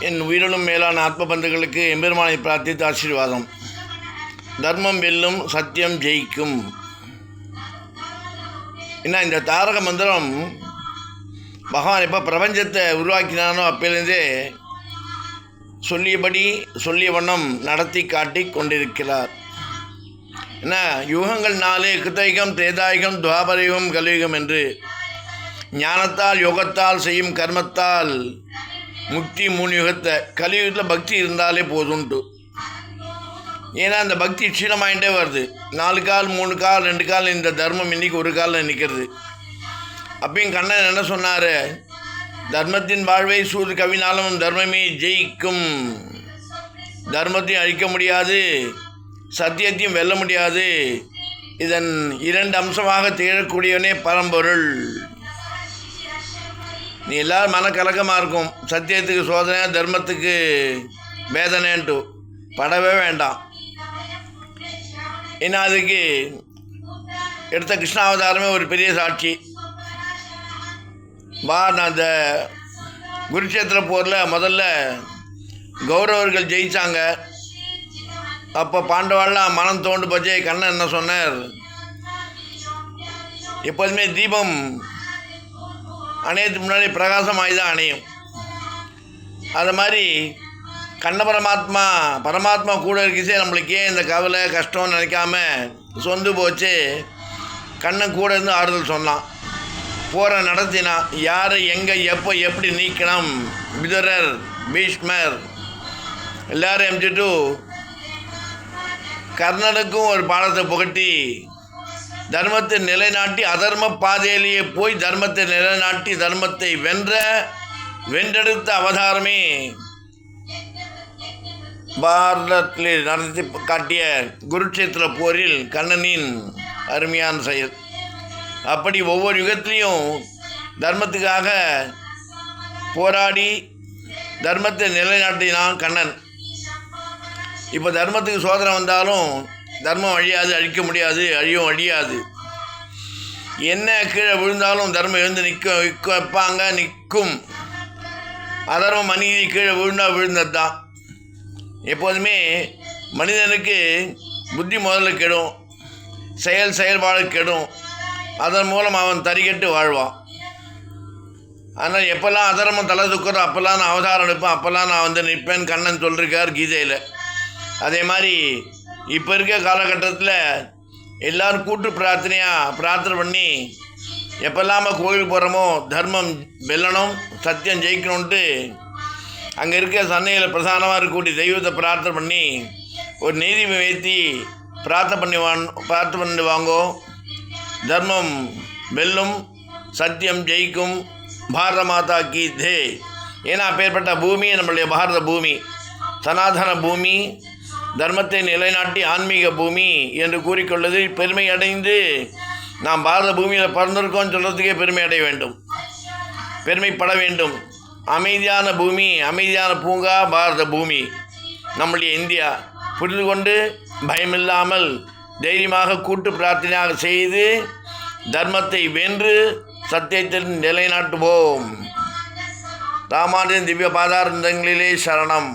என் உயிரினும் மேலான ஆத்ம பந்துகளுக்கு எம்பெருமானை பிரார்த்தித்து ஆசீர்வாதம். தர்மம் வெல்லும், சத்தியம் ஜெயிக்கும். என்ன இந்த தாரக மந்திரம் பகவான் எப்போ பிரபஞ்சத்தை உருவாக்கினானோ அப்போலேருந்தே சொல்லியபடி சொல்லிய வண்ணம் நடத்தி காட்டி கொண்டிருக்கிறார். என்ன யுகங்கள் 4 கிருத்தயுகம், திரேதாயுகம், துவாபரயுகம், கலியுகம் என்று ஞானத்தால் யோகத்தால் செய்யும் கர்மத்தால் முக்தி 3 யுகத்தை. கலியுகத்தில் பக்தி இருந்தாலே போதும்ட்டு. ஏன்னா அந்த பக்தி க்ஷீணமாயிட்டே வருது. 4 கால் 3 கால் 2 கால் இந்த தர்மம் இன்றைக்கி 1 காலில் நிற்கிறது. அப்பயும் கண்ணன் என்ன சொன்னார்? தர்மத்தின் வாழ்வை சூது கவினாலும் தர்மமே ஜெயிக்கும். தர்மத்தையும் அழிக்க முடியாது, சத்தியத்தையும் வெல்ல முடியாது. இதன் 2 அம்சமாக திகழக்கூடியவனே பரம்பொருள். நீ எல்லோரும் மனக்கலக்கமாக இருக்கும். சத்தியத்துக்கு சோதனை, தர்மத்துக்கு வேதனைன்ட்டு படவே வேண்டாம். ஏன்னா அதுக்கு எடுத்த கிருஷ்ணாவதாரமே ஒரு பெரிய சாட்சி. நான் அந்த குருட்சேத்திர போரில் முதல்ல கௌரவர்கள் ஜெயித்தாங்க. அப்போ பாண்டவாள்லாம் மனம் தோண்டு போச்சு. கண்ணன் என்ன சொன்னார்? எப்போதுமே தீபம் அணையத்துக்கு முன்னாடி பிரகாசமாகி தான் அணையும். அது மாதிரி கண்ண பரமாத்மா கூட இருக்கிச்சே நம்மளுக்கே இந்த கவலை கஷ்டம்னு நினைக்காம சொந்து போச்சு. கண்ணன் கூட இருந்து ஆறுதல் சொன்னான், போகிற நடத்தினான். யார் எங்கே எப்போ எப்படி நீக்கணும், விதுரர், பீஷ்மர் எல்லாரும் எம்சிட்டு கர்ணனுக்கும் ஒரு பாடத்தை புகட்டி தர்மத்தை நிலைநாட்டி அதர்ம பாதையிலேயே போய் தர்மத்தை நிலைநாட்டி தர்மத்தை வென்றெடுத்த அவதாரமே பாரதத்தில் நடத்தி காட்டிய குருட்சேத்திர போரில் கண்ணனின் அருமையான செயல். அப்படி ஒவ்வொரு யுகத்திலையும் தர்மத்துக்காக போராடி தர்மத்தை நிலைநாட்டினான் கண்ணன். இப்போ தர்மத்துக்கு சோதனை வந்தாலும் தர்மம் அழியாது, அழிக்க முடியாது, அழியாது. என்ன கீழே விழுந்தாலும் தர்மம் எழுந்து நிற்கும். அதர்மம் மனிதி கீழே விழுந்தது தான். எப்போதுமே மனிதனுக்கு புத்தி முதல்ல கெடும், செயல்பாடு கெடும். அதன் மூலம் அவன் தறிகட்டு வாழ்வான். ஆனால் எப்போல்லாம் அதர்மம் தலை தூக்கிறோம் அப்போல்லாம் நான் அவதாரம் எடுப்பேன், அப்போல்லாம் நான் நிற்பேன் கண்ணன் சொல்லியிருக்கார் கீதையில். அதே மாதிரி இப்போ இருக்க காலகட்டத்தில் எல்லோரும் கூட்டு பிரார்த்தனை பண்ணி எப்போல்லாம கோயிலுக்கு போகிறோமோ தர்மம் வெல்லணும், சத்தியம் ஜெயிக்கணுன்ட்டு அங்கே இருக்க சன்னையில் பிரதானமாக இருக்கக்கூடிய தெய்வத்தை பிரார்த்தனை பண்ணி ஒரு நீதி வைத்தி பிரார்த்தனை பண்ணி வாங்கோ. தர்மம் வெல்லும், சத்தியம் ஜெயிக்கும். பாரத மாதா கீ ஜெய். ஏன்னா அப்பேற்பட்ட பூமி நம்மளுடைய பாரத பூமி, சனாதன பூமி, தர்மத்தை நிலைநாட்டி ஆன்மீக பூமி என்று கூறிக்கொள்வது பெருமை அடைந்து நாம் பாரத பூமியில் பிறந்திருக்கோம்னு சொல்கிறதுக்கே பெருமைப்பட வேண்டும். அமைதியான பூமி, அமைதியான பூங்கா பாரத பூமி நம்முடைய இந்தியா. புரிந்து கொண்டு பயமில்லாமல் தைரியமாக கூட்டு பிரார்த்தனையாக செய்து தர்மத்தை வென்று சத்தியத்தில் நிலைநாட்டுவோம். ராமானுஜன் திவ்ய பாதாரந்தங்களிலே சரணம்.